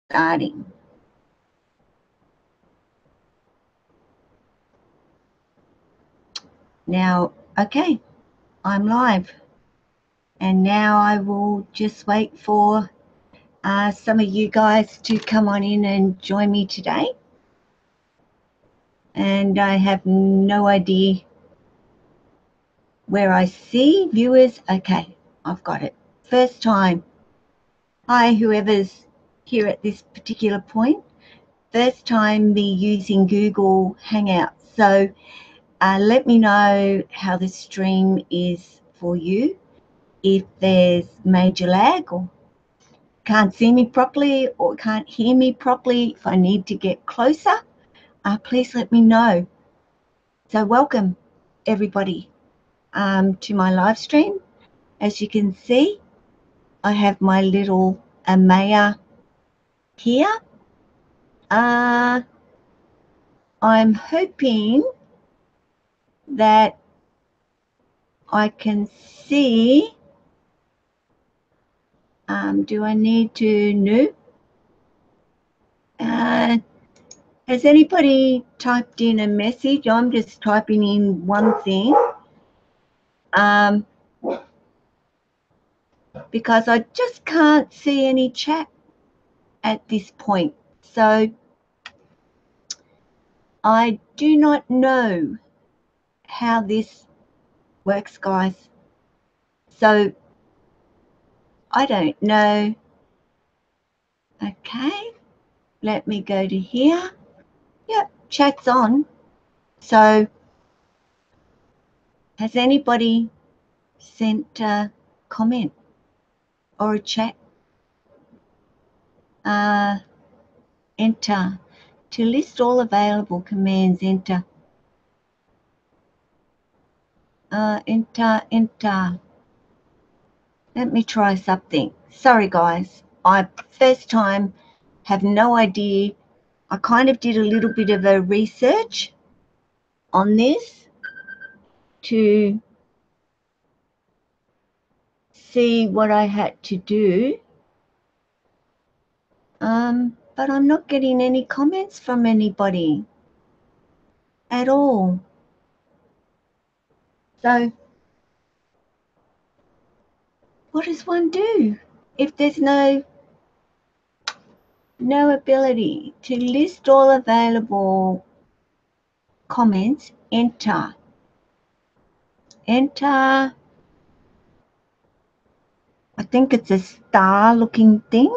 starting. Now, okay, I'm live. And now I will just wait for some of you guys to come on in and join me today. And I have no idea where I see viewers. Okay, I've got it. First time. Hi, whoever's here at this particular point. First time me using Google Hangouts. So let me know how the stream is for you. If there's major lag or can't see me properly or can't hear me properly, if I need to get closer, please let me know. So welcome everybody to my live stream. As you can see, I have my little Amaya here. I'm hoping that I can see. Do I need to no? Has anybody typed in a message? I'm just typing in one thing. Because I just can't see any chat at this point. So I do not know how this works, guys. So I don't know. Okay, let me go to here. Yep, chat's on. So has anybody sent a comment or a chat? Enter. To list all available commands, enter. Enter. Let me try something. Sorry, guys. I first time have no idea. I kind of did a little bit of a research on this to see what I had to do. But I'm not getting any comments from anybody at all. So what does one do if there's no ability to list all available comments? Enter. Enter. I think it's a star looking thing.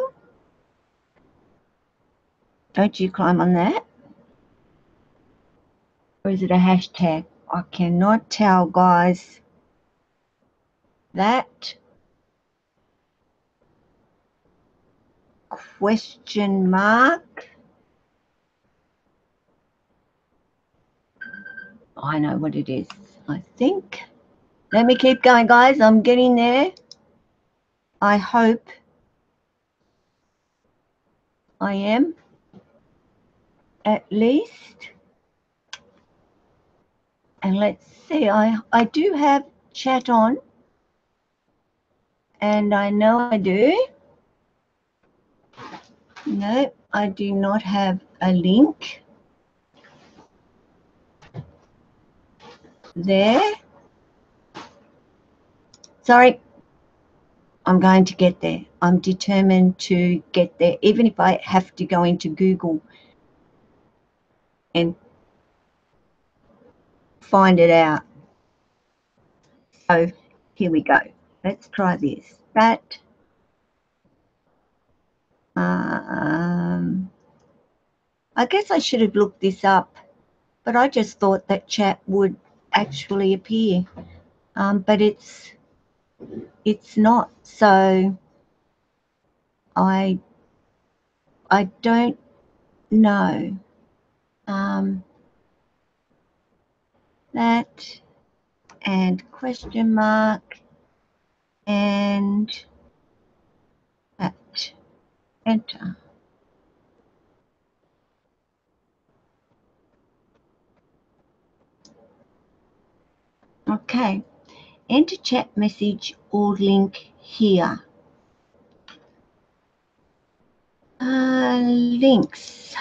Don't you climb on that? Or is it a hashtag? I cannot tell, guys. That question mark. I know what it is, I think. Let me keep going, guys. I'm getting there. I hope I am, at least. And let's see, I do have chat on. And I know I do. No, I do not have a link there. Sorry, I'm going to get there. I'm determined to get there, even if I have to go into Google and find it out. So here we go. Let's try this. That I guess I should have looked this up, but I just thought that chat would actually appear, but it's not. So I don't know. That and question mark and that. Enter. Okay. Enter chat message or link here. links.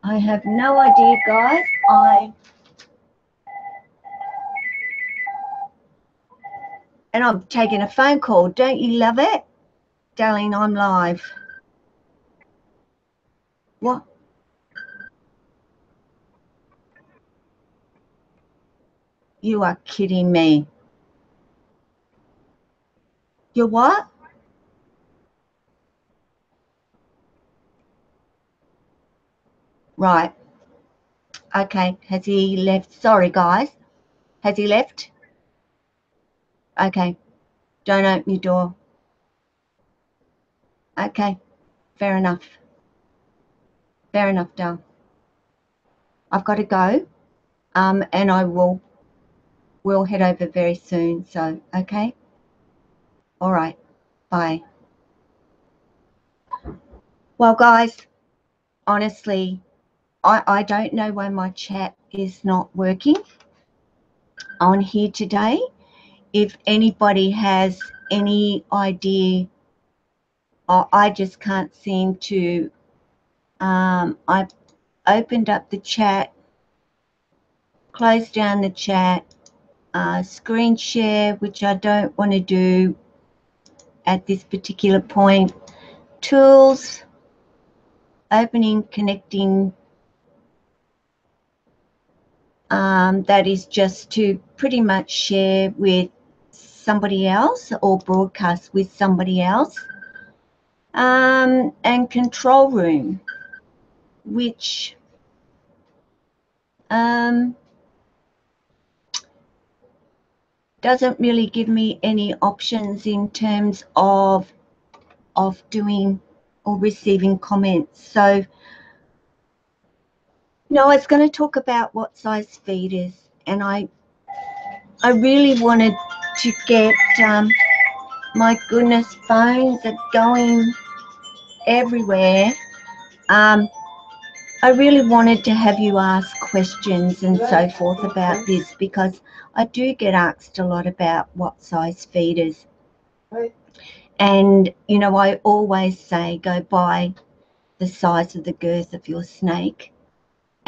I have no idea, guys. And I'm taking a phone call. Don't you love it? Darling, I'm live. What? You are kidding me. You're what? Right. Okay. Has he left? Sorry, guys. Has he left? Okay. Don't open your door. Okay. Fair enough. Fair enough, Dal. I've got to go. And I will head over very soon. So, okay. All right. Bye. Well, guys, honestly, I don't know why my chat is not working on here today. If anybody has any idea, I just can't seem to. I've opened up the chat, closed down the chat, screen share, which I don't want to do at this particular point. Tools, opening, connecting. That is just to pretty much share with somebody else or broadcast with somebody else. And control room, which doesn't really give me any options in terms of doing or receiving comments. So no, I was going to talk about what size feeders, and I really wanted to get, my goodness, phones are going everywhere. I really wanted to have you ask questions and so forth about this, because I do get asked a lot about what size feeders. And, you know, I always say go by the size of the girth of your snake.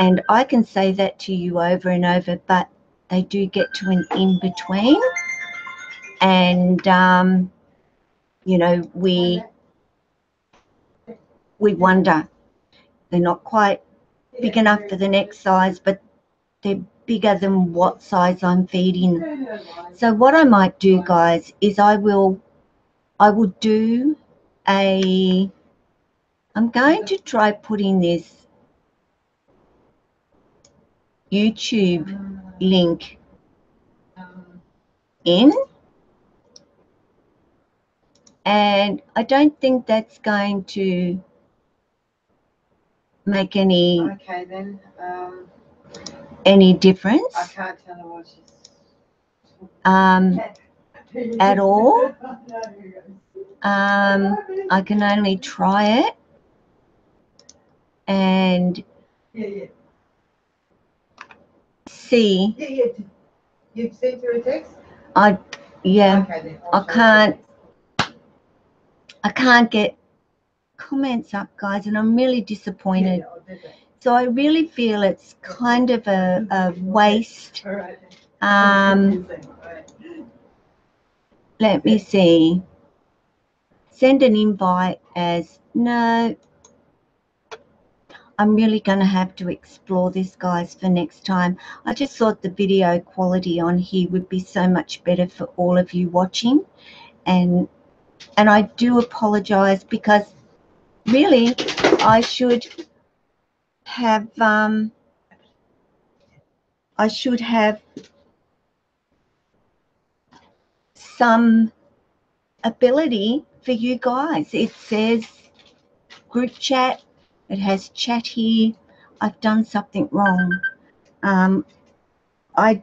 And I can say that to you over and over, but they do get to an in-between. And, you know, we wonder. They're not quite big enough for the next size, but they're bigger than what size I'm feeding. So what I might do, guys, is I will do I'm going to try putting this YouTube link in, and I don't think that's going to make any any difference. I can't tell her what she's at all. I can only try it, and see. You've sent her a text? Yeah. Okay, then I can't get comments up, guys, and I'm really disappointed. So I really feel it's kind of a waste. Let me see. Send an invite as no. I'm really going to have to explore this, guys, for next time. I just thought the video quality on here would be so much better for all of you watching. And I do apologize, because really I should have some ability for you guys. It says group chat. It has chat here. I've done something wrong. I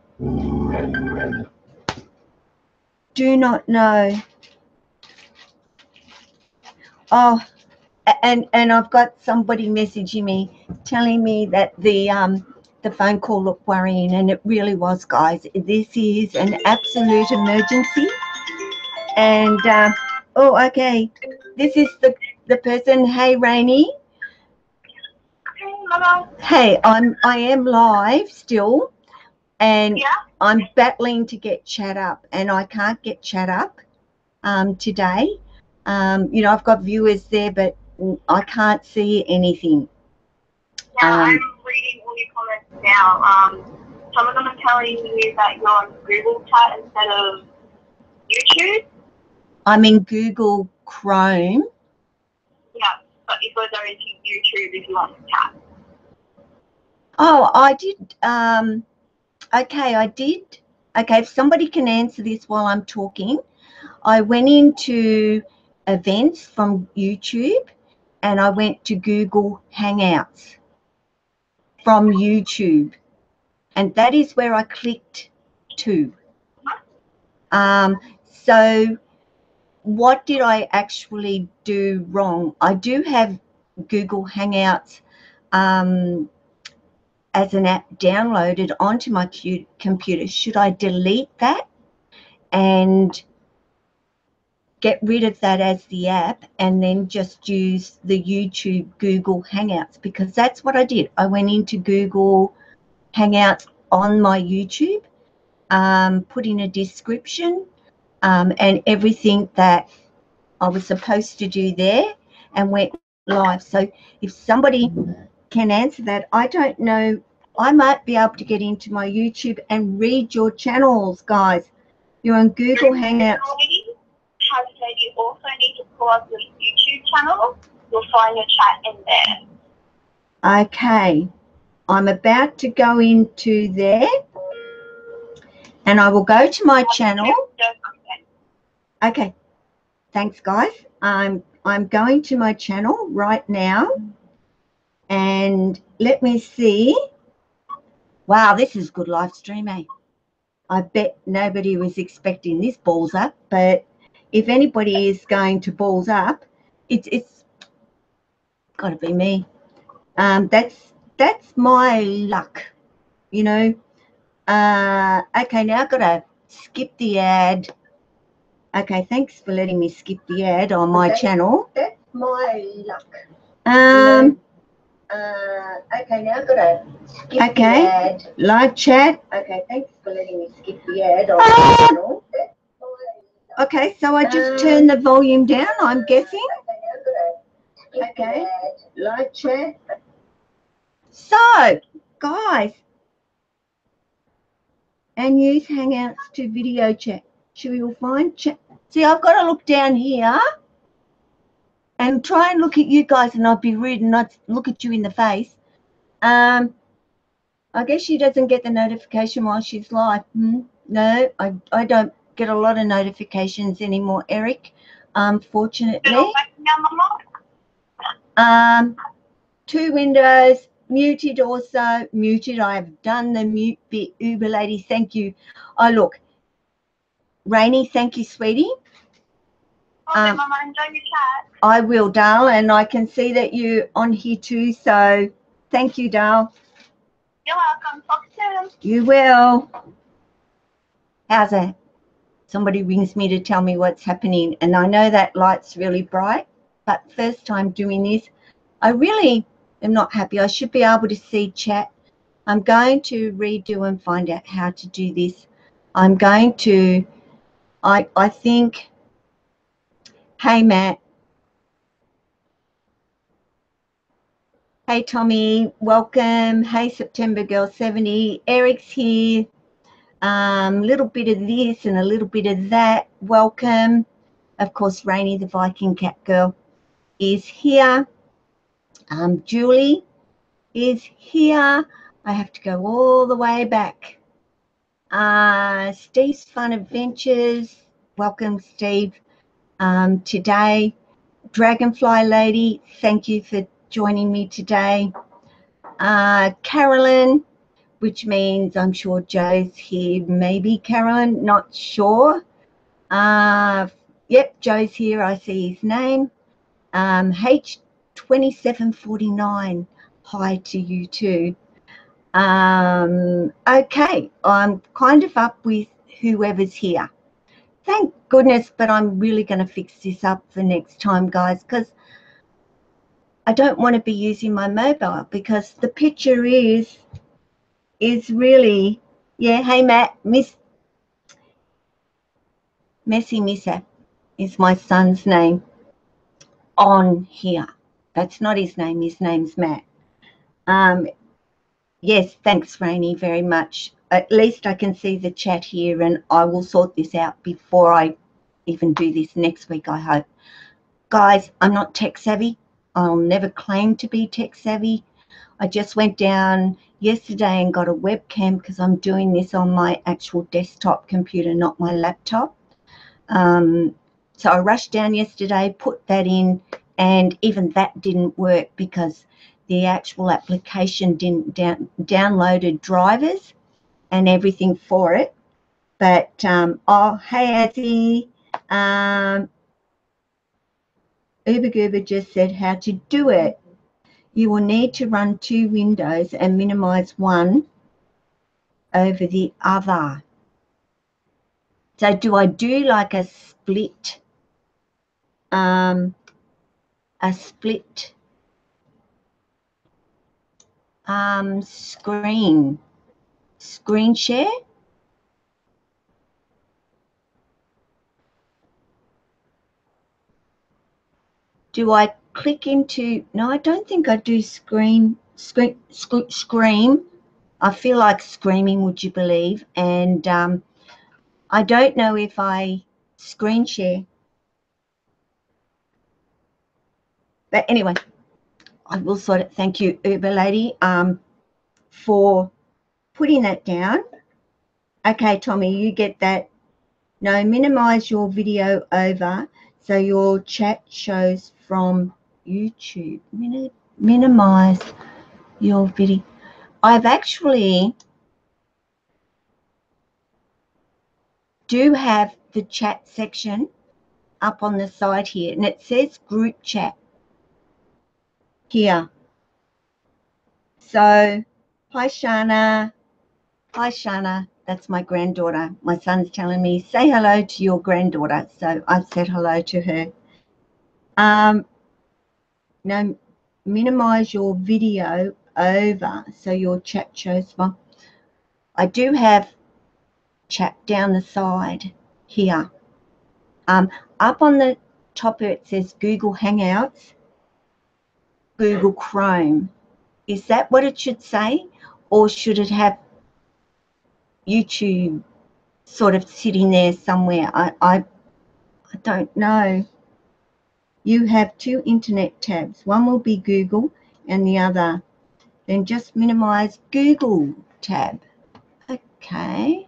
do not know. Oh, and I've got somebody messaging me telling me that the the phone call look worrying, and it really was, guys. This is an absolute emergency. And oh, okay, this is the person. Hey, Rainey. Hey, I am live still, and I'm battling to get chat up, and I can't get chat up today. You know, I've got viewers there, but I can't see anything. Yeah, I'm reading all your comments now. Some of them are telling you that you're on Google Chat instead of YouTube. I'm in Google Chrome. Yeah, but you've got to go into YouTube if you want to chat. Oh, I did. Okay, I did. Okay, if somebody can answer this while I'm talking. I went into events from YouTube, and I went to Google Hangouts from YouTube, and that is where I clicked to. So what did I actually do wrong? I do have Google Hangouts as an app downloaded onto my computer. Should I delete that and get rid of that as the app and then just use the YouTube Google Hangouts? Because that's what I did. I went into Google Hangouts on my YouTube, put in a description and everything that I was supposed to do there, and went live. So if somebody can answer that, I don't know. I might be able to get into my YouTube and read your channels, guys. You're on Google Hangouts. Has said you also need to pull up your YouTube channel. You'll find your chat in there. Okay, I'm about to go into there, and I will go to my channel. Okay, thanks, guys. I'm going to my channel right now, and let me see. Wow, this is good live stream, eh? I bet nobody was expecting this balls up, but if anybody is going to balls up, it's got to be me. That's my luck, you know. Okay, now I've got to skip the ad. Okay, thanks for letting me skip the ad on my channel. That's my luck. Okay, now I've got to skip the ad. Live chat. Okay, thanks for letting me skip the ad on my channel. Okay, so I just turned the volume down, I'm guessing. Okay, live chat. So, guys, and use Hangouts to video chat. Should we all find chat? See, I've got to look down here and try and look at you guys, and not be rude and not look at you in the face. I guess she doesn't get the notification while she's live. No, I don't get a lot of notifications anymore, Eric, unfortunately. Two windows, muted also, muted. I've done the mute bit. Uber lady, thank you. Oh, look. Rainey, thank you, sweetie. Mama, enjoy your chat. I will, Dal, and I can see that you're on here too, so thank you, Dal. You're welcome. Talk soon. You will. How's that? Somebody rings me to tell me what's happening, and I know that light's really bright, but first time doing this, I really am not happy. I should be able to see chat. I'm going to redo and find out how to do this. I'm going to, I think, hey, Matt. Hey, Tommy, welcome. Hey, September Girl 70. Eric's here. Little bit of this and a little bit of that. Welcome. Of course, Rainey, the Viking Cat Girl, is here. Julie is here. I have to go all the way back. Steve's Fun Adventures. Welcome, Steve. Today, Dragonfly Lady, thank you for joining me today. Carolyn, which means I'm sure Joe's here. Maybe Carolyn, not sure. Yep, Joe's here. I see his name. H2749, hi to you too. Okay, I'm kind of up with whoever's here. Thank goodness, but I'm really going to fix this up for next time, guys, because I don't want to be using my mobile because the picture is really, yeah, hey Matt, Messy Missa is my son's name on here. That's not his name. His name's Matt. Yes, thanks, Rainey, very much. At least I can see the chat here, and I will sort this out before I even do this next week, I hope. Guys, I'm not tech savvy. I'll never claim to be tech savvy. I just went down yesterday and got a webcam because I'm doing this on my actual desktop computer, not my laptop. So I rushed down yesterday, put that in, and even that didn't work because the actual application didn't downloaded drivers and everything for it. But, oh, hey, Azzy, Uber Goober just said how to do it. You will need to run 2 windows and minimize one over the other. So do I do like a split screen share? Do I click into, no, I don't think I do scream. I feel like screaming, would you believe? And I don't know if I screen share. But anyway, I will sort it. Thank you, Uber lady, for putting that down. Okay, Tommy, you get that. No, minimize your video over so your chat shows from YouTube. Minimize your video. I've actually do have the chat section up on the side here, and it says group chat here. So, hi Shana. Hi Shana, that's my granddaughter. My son's telling me, say hello to your granddaughter. So I said hello to her. Now, minimize your video over so your chat shows well. I do have chat down the side here. Up on the top here it says Google Hangouts, Google Chrome. Is that what it should say? Or should it have YouTube sort of sitting there somewhere? I don't know. You have 2 internet tabs. One will be Google and the other. Then just minimize Google tab. Okay.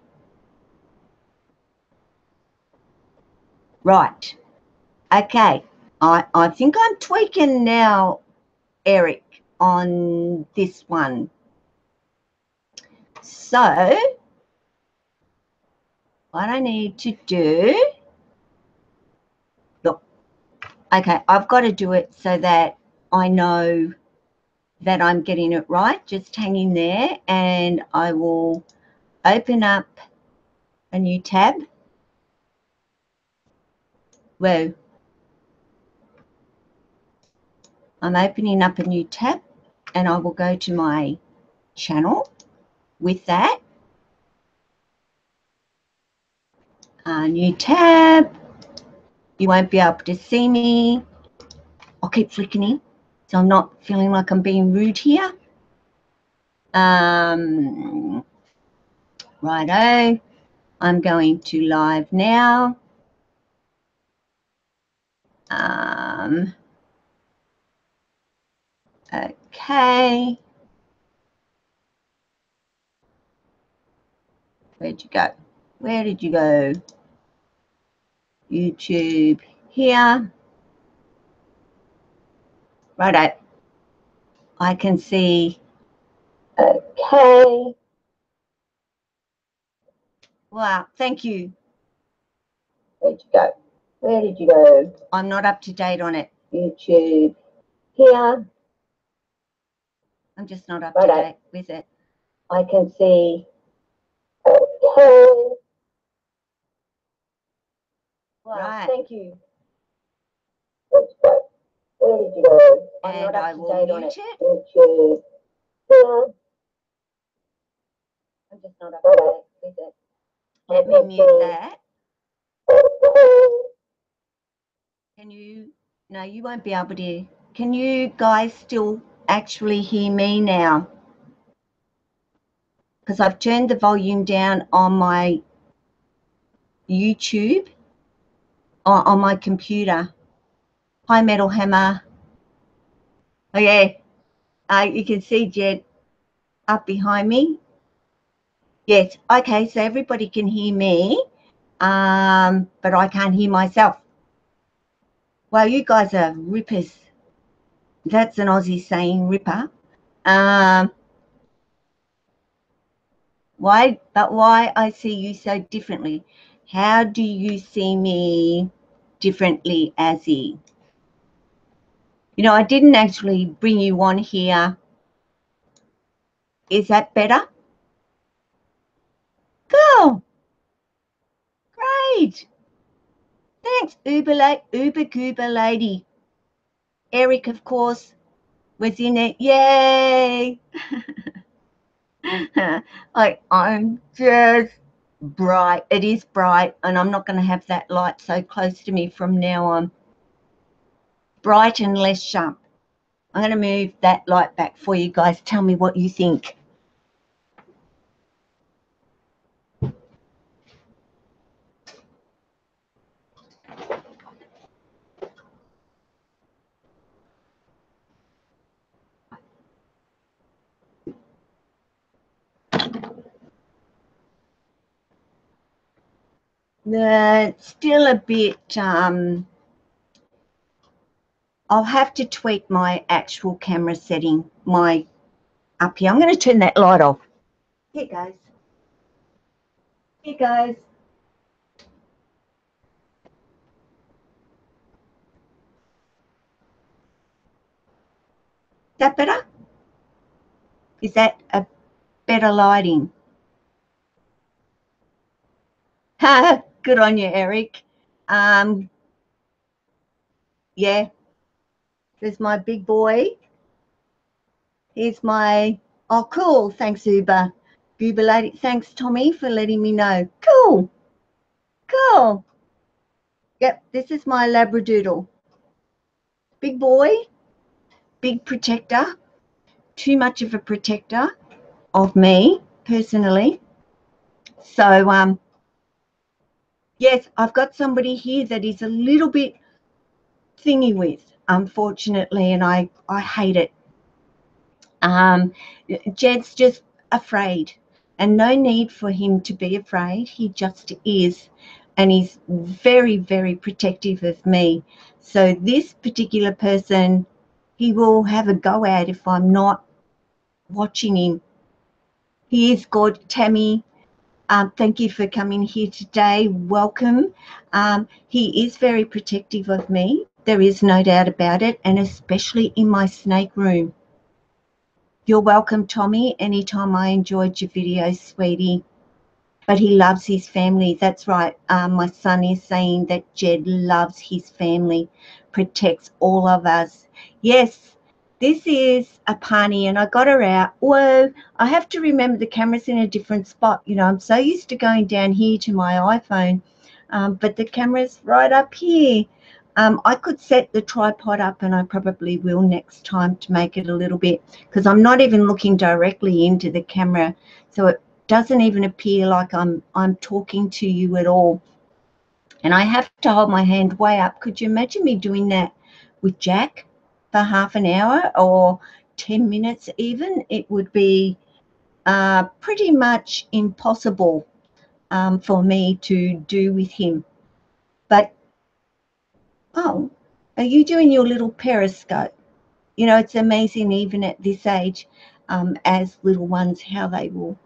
Right. Okay. I think I'm tweaking now, Eric, on this one. So what I need to do, look, okay, I've got to do it so that I know that I'm getting it right. Just hang in there and I will open up a new tab. Whoa. I'm opening up a new tab and I will go to my channel with that. New tab. You won't be able to see me. I'll keep flicking in so I'm not feeling like I'm being rude here. Righto. I'm going to live now. Okay. Where'd you go? Where did you go? YouTube here. Righto. I can see. Okay. Wow, thank you. Where'd you go? Where did you go? I'm not up to date on it. YouTube here. I'm just not up to date with it. I can see Wow, right. Thank you. That's great. Where did you go? I'm not up to date on it. YouTube. Yeah. I'm just not up to date with it. Let me mute that. Can you? No, you won't be able to. Can you guys still actually hear me now? Because I've turned the volume down on my YouTube, on my computer. Hi, Metal Hammer. Okay. You can see Jed up behind me. Yes. Okay, so everybody can hear me, but I can't hear myself. Well, you guys are rippers. That's an Aussie saying, ripper. Why I see you so differently? How do you see me differently, Azzy? You know, I didn't actually bring you on here. Is that better? Cool. Great. Thanks, Uber Goober lady. Eric, of course, was in it. Yay. I'm just bright. It is bright, and I'm not going to have that light so close to me from now on. Bright and less sharp. I'm going to move that light back for you guys. Tell me what you think. Still a bit, I'll have to tweak my actual camera setting, up here. I'm going to turn that light off. Here it goes. Here it goes. Is that better? Is that a better lighting? Good on you, Eric. Yeah, there's my big boy. Here's my, oh, cool. Thanks, Uber lady. Thanks, Tommy, for letting me know. Cool. Cool. Yep, this is my Labradoodle. Big boy, big protector. Too much of a protector of me, personally. So, yes, I've got somebody here that is a little bit thingy with, unfortunately, and I hate it. Jed's just afraid, and no need for him to be afraid. He just is, and he's very, very protective of me. So this particular person, he will have a go at if I'm not watching him. He is good. Tammy, thank you for coming here today. Welcome. He is very protective of me. There is no doubt about it, and especially in my snake room. You're welcome, Tommy. Anytime I enjoyed your videos, sweetie. But he loves his family. That's right. My son is saying that Jed loves his family, protects all of us. Yes, this is a punny, and I got her out. Whoa, I have to remember the camera's in a different spot. You know, I'm so used to going down here to my iPhone, but the camera's right up here. I could set the tripod up, and I probably will next time to make it a little bit, because I'm not even looking directly into the camera, so it doesn't even appear like I'm talking to you at all. And I have to hold my hand way up. Could you imagine me doing that with Jack for half an hour or 10 minutes even? It would be pretty much impossible for me to do with him. But oh, are you doing your little periscope? You know, it's amazing even at this age, as little ones, how they will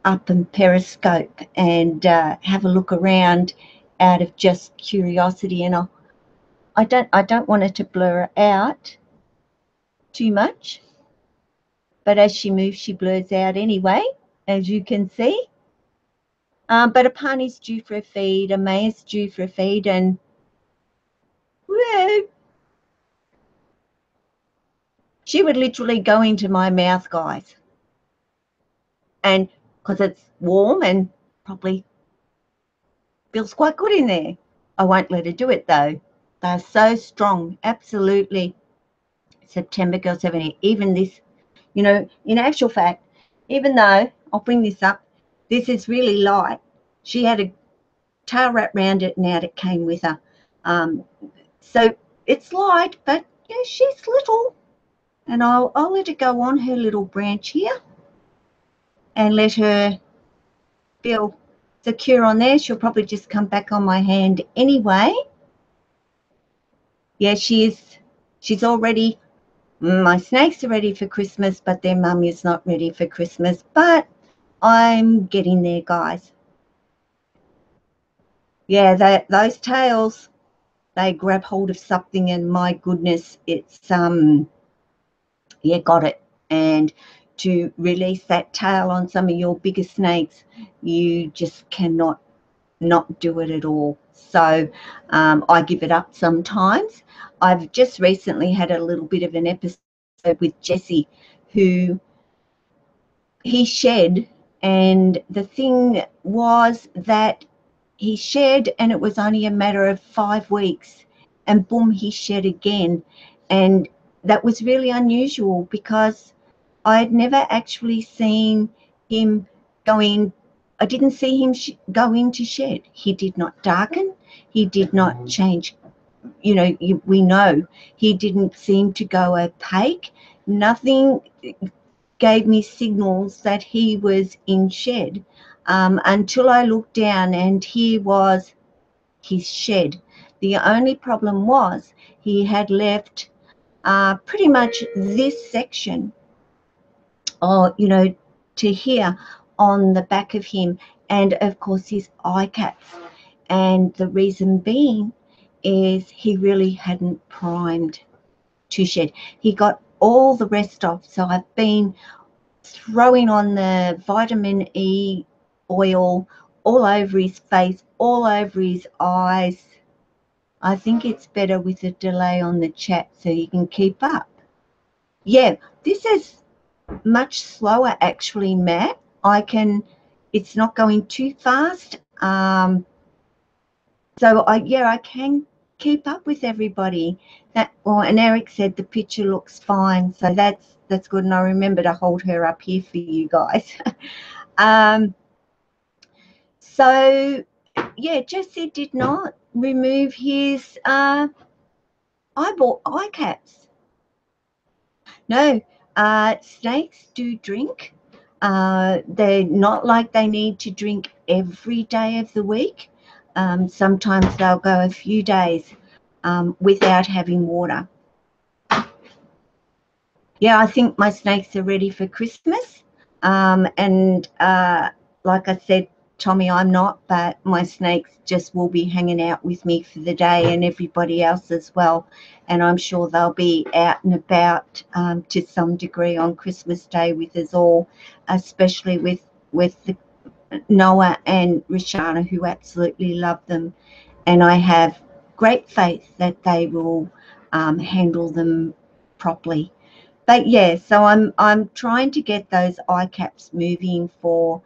up and periscope and have a look around out of just curiosity. And I don't want it to blur out too much, but as she moves, she blurs out anyway. as you can see. But a Apani's due for a feed, a Maya's due for a feed, and well, she would literally go into my mouth, guys. And because it's warm and probably feels quite good in there. I won't let her do it though. They're so strong, absolutely. September Girl 70, even this, you know, in actual fact, even though, I'll bring this up, this is really light. She had a tail wrap around it and out it came with her. So it's light, but yeah, she's little. And I'll let her go on her little branch here and let her feel secure on there. She'll probably just come back on my hand anyway. Yeah, she's already, my snakes are ready for Christmas, but their mummy is not ready for Christmas. But I'm getting there, guys. Yeah, those tails, they grab hold of something, and my goodness, it's yeah, got it. And to release that tail on some of your bigger snakes, you just cannot not do it at all. So I give it up sometimes. I've just recently had a little bit of an episode with Jesse, who he shed, and the thing was that he shed and it was only a matter of 5 weeks, and boom, he shed again. And that was really unusual because I had never actually seen him going. I didn't see him go into shed. He did not darken. He did not change. You know, we know he didn't seem to go opaque. Nothing gave me signals that he was in shed until I looked down, and here was his shed. The only problem was he had left pretty much this section, you know, to here on the back of him, and of course his eye caps. And the reason being is he really hadn't primed to shed. He got all the rest off. So I've been throwing on the vitamin E oil all over his face, all over his eyes. I think it's better with a delay on the chat so you can keep up. Yeah, this is much slower actually, Matt. It's not going too fast. So I can keep up with everybody. And Eric said the picture looks fine, so that's good. And I remember to hold her up here for you guys. So yeah, Jesse did not remove his eye caps. No, snakes do drink. They're not like they need to drink every day of the week. Sometimes they'll go a few days without having water. Yeah, I think my snakes are ready for Christmas. And like I said, Tommy, I'm not, but my snakes just will be hanging out with me for the day, and everybody else as well. And I'm sure they'll be out and about to some degree on Christmas Day with us all, especially with the Noah and Rishana, who absolutely love them. And I have great faith that they will handle them properly. But yeah, so I'm trying to get those eye caps moving for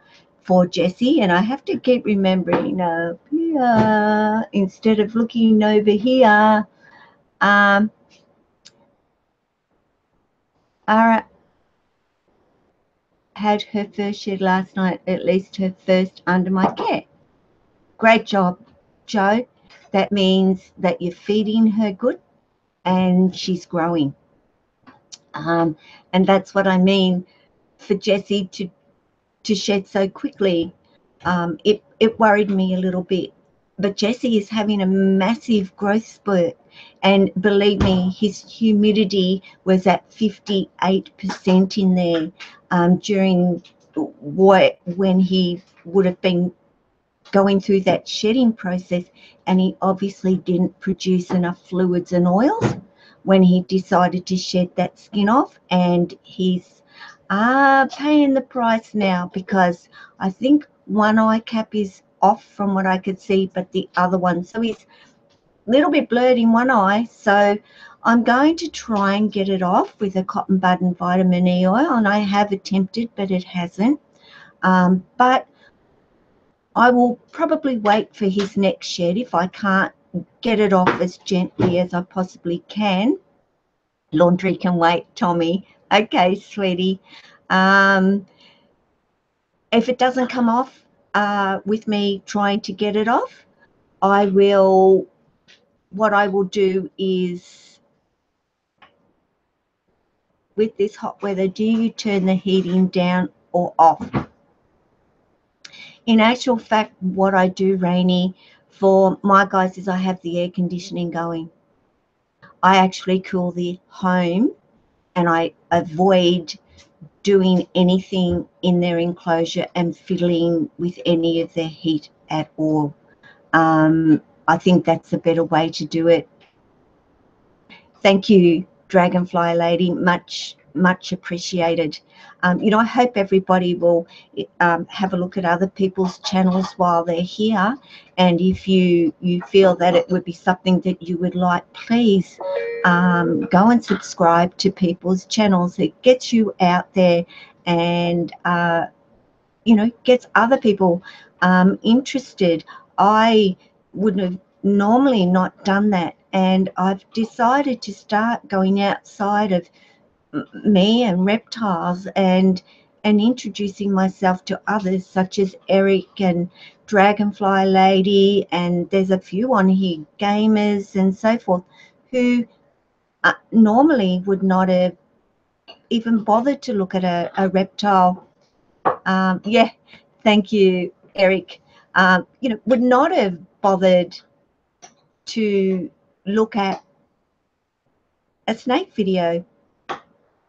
Jesse, and I have to keep remembering here instead of looking over here. Ara had her first shed last night, at least her first under my care. Great job, Joe. That means that you're feeding her good and she's growing. And that's what I mean for Jessie to shed so quickly. It worried me a little bit, but Jessie is having a massive growth spurt, and believe me, his humidity was at 58% in there during when he would have been going through that shedding process, and he obviously didn't produce enough fluids and oils when he decided to shed that skin off, and his Paying the price now because I think one eye cap is off from what I could see, but the other one, so he's a little bit blurred in one eye. So I'm going to try and get it off with a cotton bud and vitamin E oil, and I have attempted, but it hasn't. But I will probably wait for his next shed if I can't get it off as gently as I possibly can. Laundry can wait, Tommy. Okay, sweetie. If it doesn't come off with me trying to get it off, what I will do is, with this hot weather, do you turn the heating down or off? In actual fact, what I do, Rainy, for my guys is I have the air conditioning going. I actually cool the home and I avoid doing anything in their enclosure and fiddling with any of their heat at all. I think that's a better way to do it. Thank you, Dragonfly Lady, much appreciated. I hope everybody will have a look at other people's channels while they're here, and if you feel that it would be something that you would like, please go and subscribe to people's channels. It gets you out there and gets other people interested. I wouldn't have normally not done that, and I've decided to start going outside of me and reptiles and introducing myself to others, such as Eric and Dragonfly Lady, and there's a few on here, gamers and so forth, who normally would not have even bothered to look at a reptile. Yeah, thank you, Eric. Would not have bothered to look at a snake video.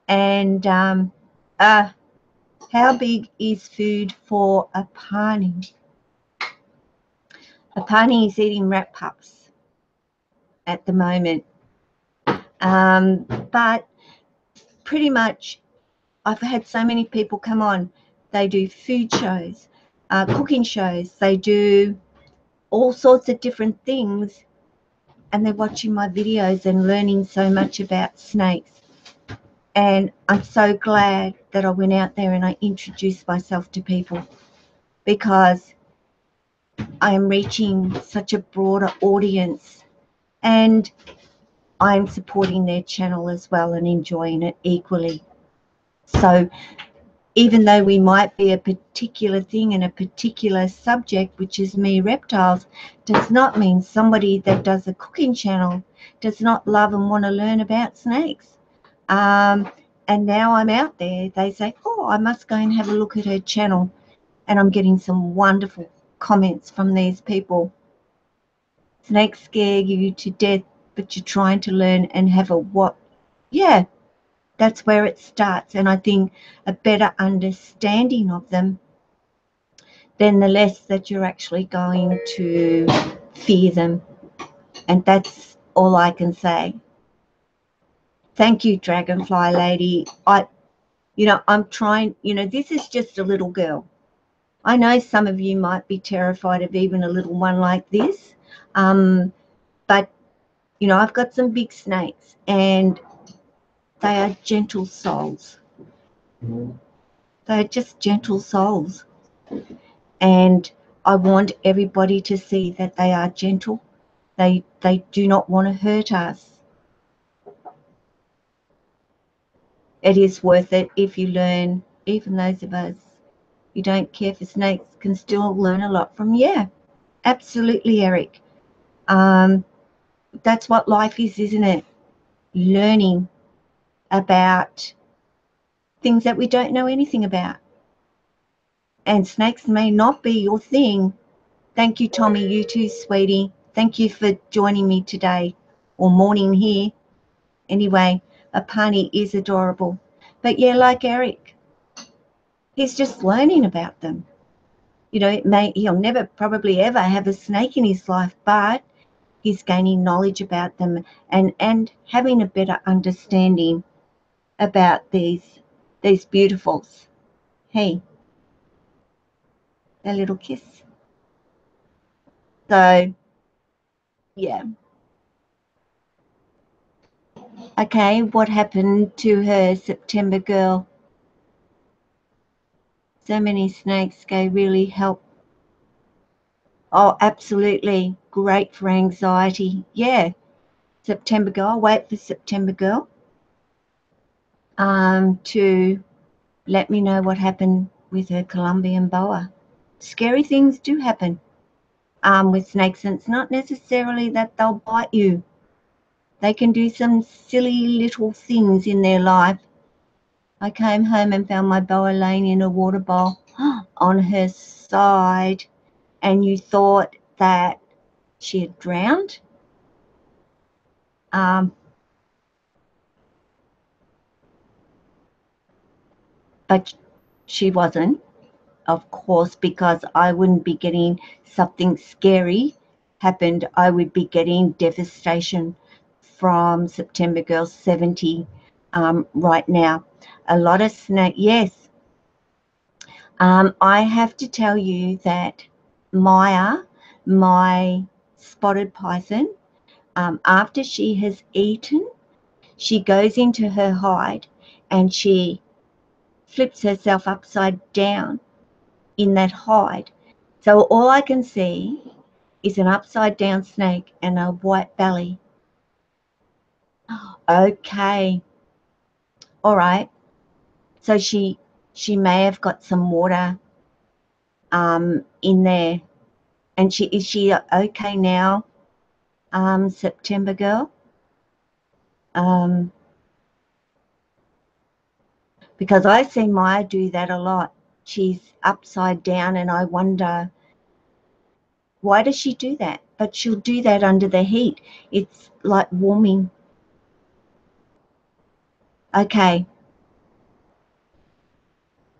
And how big is food for a Apani? Apani is eating rat pups at the moment. But pretty much I've had so many people come on. They do food shows, cooking shows. They do all sorts of different things, and they're watching my videos and learning so much about snakes. And I'm so glad that I went out there and I introduced myself to people, because I am reaching such a broader audience, and I'm supporting their channel as well and enjoying it equally. So even though we might be a particular thing in a particular subject, which is me, reptiles, does not mean somebody that does a cooking channel does not love and want to learn about snakes. And now I'm out there, they say, oh, I must go and have a look at her channel. And I'm getting some wonderful comments from these people. Snakes scare you to death, but you're trying to learn and have a what? Yeah, that's where it starts. And I think a better understanding of them, then the less that you're actually going to fear them. And that's all I can say. Thank you, Dragonfly Lady. I'm trying, this is just a little girl. I know some of you might be terrified of even a little one like this. But, I've got some big snakes, and they are gentle souls. They're just gentle souls. And I want everybody to see that they are gentle. They do not want to hurt us. It is worth it if you learn. Even those of us who don't care for snakes can still learn a lot from. Yeah, absolutely, Eric. That's what life is, isn't it? Learning about things that we don't know anything about. And snakes may not be your thing. Thank you, Tommy. You too, sweetie. Thank you for joining me today, or morning here. Anyway, Apani is adorable. But yeah, like Eric, he's just learning about them. He'll never probably ever have a snake in his life, but he's gaining knowledge about them and having a better understanding about these these beautifuls. Hey, a little kiss. So, yeah. Okay, what happened to her, September girl? So many snakes go really help. Oh, absolutely. Great for anxiety. Yeah. September girl. I'll wait for September girl to let me know what happened with her Colombian boa. Scary things do happen with snakes, and it's not necessarily that they'll bite you. They can do some silly little things in their life. I came home and found my boa laying in a water bowl on her side, and you thought that she had drowned. But she wasn't, of course, because I wouldn't be getting something scary happened. I would be getting devastation from September Girl 70 right now. A lot of snake, yes. I have to tell you that Maya, my spotted python, after she has eaten, she goes into her hide and she flips herself upside down in that hide. So all I can see is an upside down snake and a white belly. Okay. All right. So she may have got some water in there. And is she okay now, September girl? Because I see Maya do that a lot. She's upside down and I wonder, why does she do that? But she'll do that under the heat. It's like warming. Okay.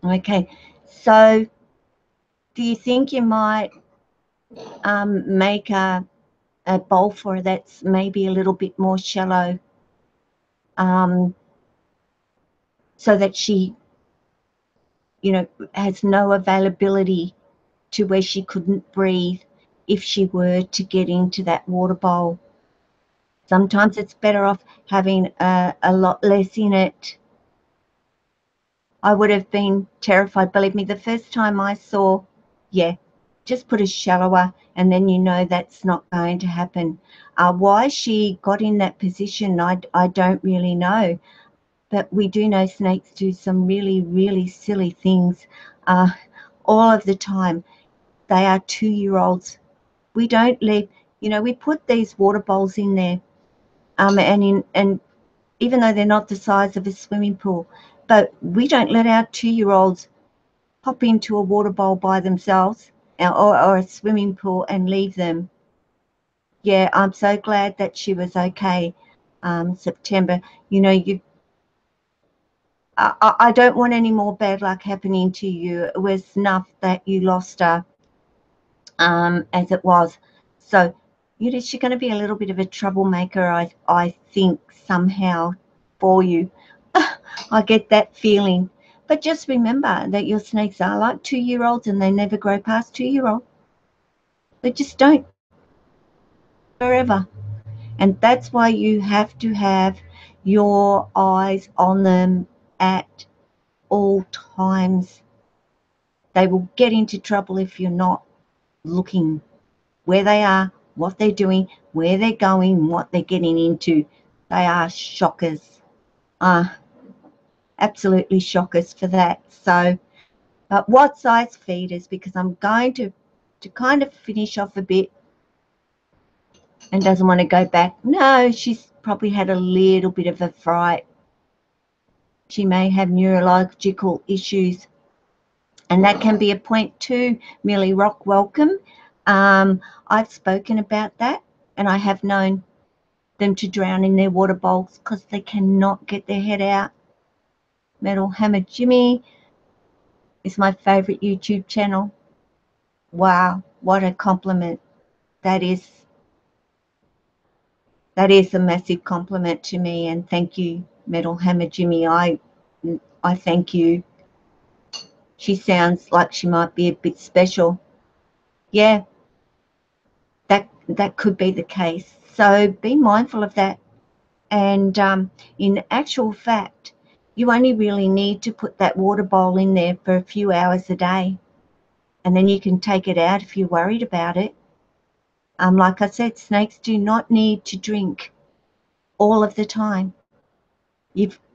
Okay. So do you think you might make a bowl for her that's maybe a little bit more shallow, so that she, you know, has no availability to where she couldn't breathe if she were to get into that water bowl? Sometimes it's better off having a lot less in it. I would have been terrified. Believe me, the first time I saw, yeah, just put a shallower and then you know that's not going to happen. Why she got in that position, I don't really know. But we do know snakes do some really, really silly things all of the time. They are 2-year-olds. We don't leave, you know, we put these water bowls in there, and even though they're not the size of a swimming pool, but we don't let our 2-year-olds hop into a water bowl by themselves or a swimming pool and leave them. Yeah, I'm so glad that she was okay, September. You know, I don't want any more bad luck happening to you. It was enough that you lost her as it was. So, you know, she's going to be a little bit of a troublemaker, I think, somehow for you. I get that feeling. But just remember that your snakes are like 2-year-olds and they never grow past 2-year-old. They just don't. Forever. And that's why you have to have your eyes on them at all times. They will get into trouble if you're not looking where they are, what they're doing, where they're going, what they're getting into. They are shockers. Absolutely shockers for that. So, but what size feeders? Because I'm going to kind of finish off a bit and doesn't want to go back. No, she's probably had a little bit of a fright. She may have neurological issues. And that can be a point too, Millie Rock, welcome. I've spoken about that, and I have known them to drown in their water bowls because they cannot get their head out. Metal Hammer Jimmy is my favorite YouTube channel. Wow, what a compliment. That is a massive compliment to me, and thank you, Metal Hammer Jimmy. I I thank you. She sounds like she might be a bit special. Yeah, that could be the case. So be mindful of that. And in actual fact, you only really need to put that water bowl in there for a few hours a day. And then you can take it out if you're worried about it. Like I said, snakes do not need to drink all of the time.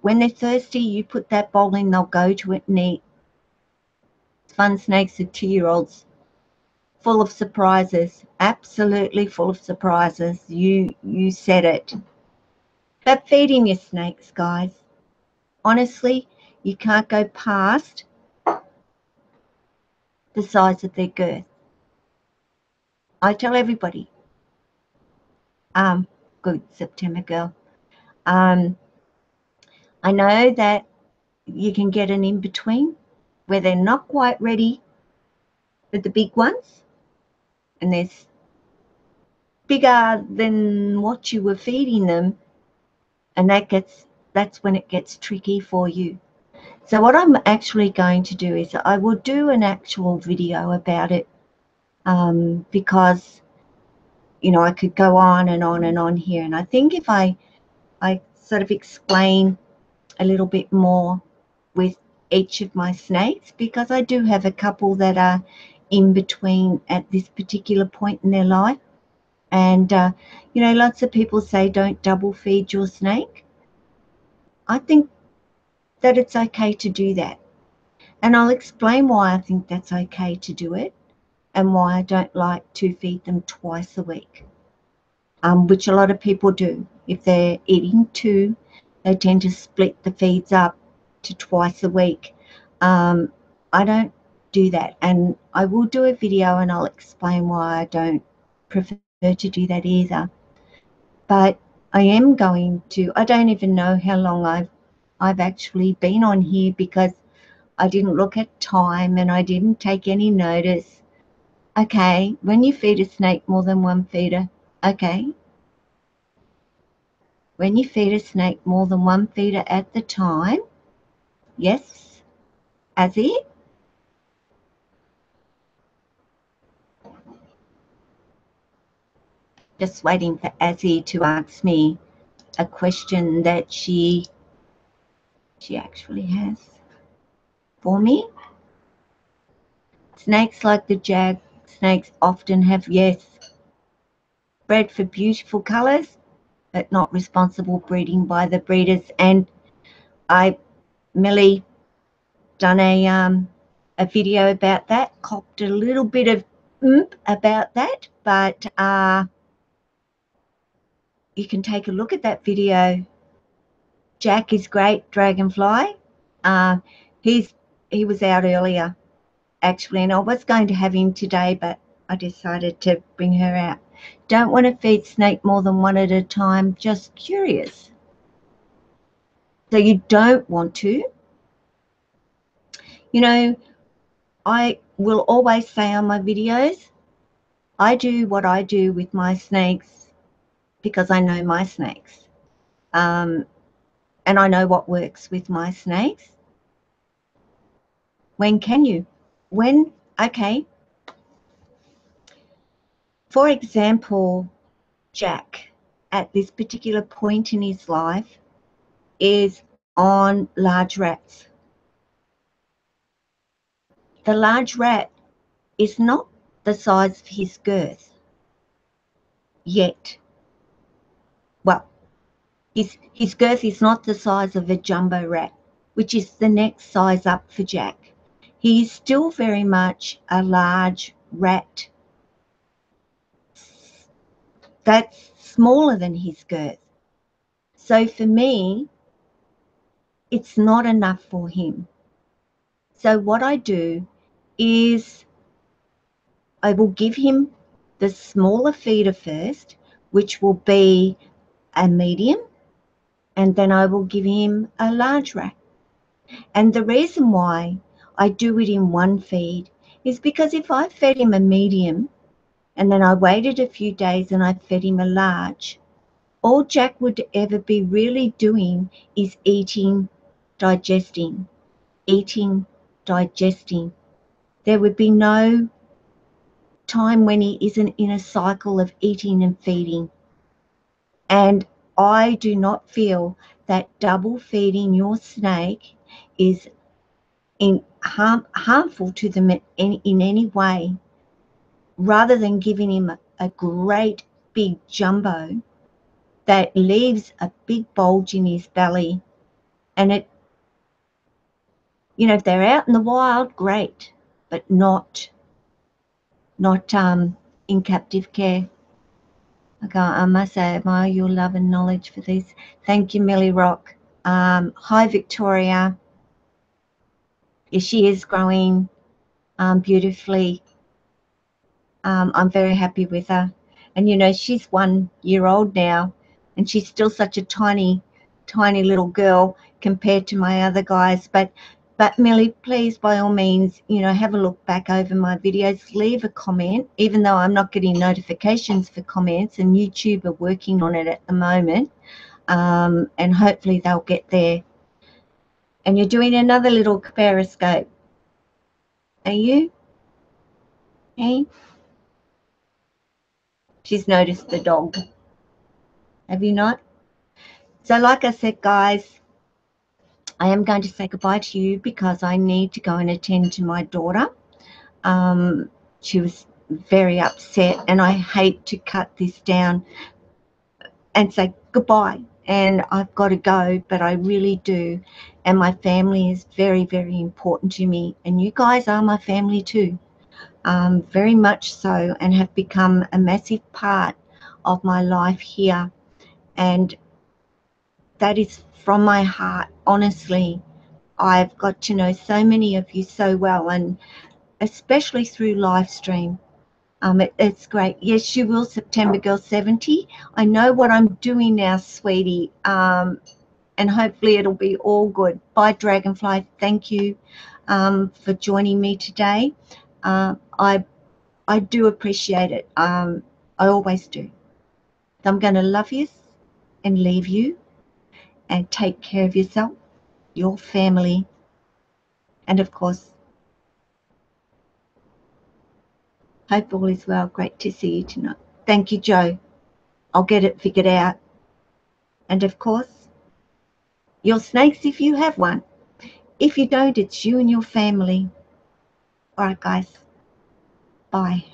When they're thirsty, you put that bowl in, they'll go to it and eat. Fun snakes are 2-year-olds, full of surprises, absolutely full of surprises. You said it. But feeding your snakes, guys, honestly, you can't go past the size of their girth. I tell everybody, good September girl. I know that you can get an in-between where they're not quite ready for the big ones, and they're bigger than what you were feeding them, and that's when it gets tricky for you. So what I'm actually going to do is I will do an actual video about it, because I could go on and on and on here, and I think if I sort of explain a little bit more with each of my snakes, because I do have a couple that are in between at this particular point in their life. And lots of people say don't double feed your snake. I think that it's okay to do that, and I'll explain why I think that's okay to do it and why I don't like to feed them twice a week, which a lot of people do. If they're eating 2, they tend to split the feeds up to twice a week. I don't do that, and I will do a video and I'll explain why I don't prefer to do that either. But I am going to, I don't even know how long I've actually been on here, because I didn't look at time and I didn't take any notice. Okay, when you feed a snake more than one feeder, okay. When you feed a snake more than one feeder at the time, yes, Azzy? Just waiting for Azzy to ask me a question that she actually has for me. Snakes like the jag snakes often have, yes, bred for beautiful colours, but not responsible breeding by the breeders. And Millie done a video about that, copped a little bit of about that, but you can take a look at that video. Jack is great, Dragonfly. He was out earlier, actually, and I was going to have him today, but I decided to bring her out. Don't want to feed snake more than one at a time, just curious. So you don't want to. I will always say on my videos, I do what I do with my snakes because I know my snakes. And I know what works with my snakes. When can you? When? Okay. For example, Jack, at this particular point in his life, is on large rats. The large rat is not the size of his girth yet. Well, his girth is not the size of a jumbo rat, which is the next size up for Jack. He is still very much a large rat. That's smaller than his girth. So for me, it's not enough for him. So what I do is I will give him the smaller feeder first, which will be a medium, and then I will give him a large rat. And the reason why I do it in one feed is because if I fed him a medium and then I waited a few days and I fed him a large, all Jack would ever be really doing is eating, digesting. eating, digesting. There would be no time when he isn't in a cycle of eating and feeding. And I do not feel that double feeding your snake is harmful to them in any way. Rather than giving him a great big jumbo that leaves a big bulge in his belly, and it, you know, if they're out in the wild, great, but not in captive care. I must say, I admire your love and knowledge for this. Thank you, Millie Rock. Hi, Victoria. Yes, she is growing beautifully. I'm very happy with her. And, you know, she's 1 year old now, and she's still such a tiny, tiny little girl compared to my other guys. But Millie, please, by all means, you know, have a look back over my videos, leave a comment, even though I'm not getting notifications for comments, and YouTube are working on it at the moment, and hopefully they'll get there. And you're doing another little periscope, are you? Hey? She's noticed the dog. Have you not? So like I said, guys, I am going to say goodbye to you because I need to go and attend to my daughter. She was very upset, and I hate to cut this down and say goodbye and I've got to go, but I really do. And my family is very, very important to me, and you guys are my family too, very much so, and have become a massive part of my life here. And that is from my heart, honestly. I've got to know so many of you so well, and especially through live stream. It's great. Yes, you will, September Girl 70. I know what I'm doing now, sweetie, and hopefully it'll be all good. Bye, Dragonfly. Thank you for joining me today. I do appreciate it. I always do. I'm going to love you and leave you, and take care of yourself, your family, and of course, hope all is well. Great to see you tonight. Thank you, Joe. I'll get it figured out. And of course, your snakes if you have one. If you don't, it's you and your family. All right, guys. Bye.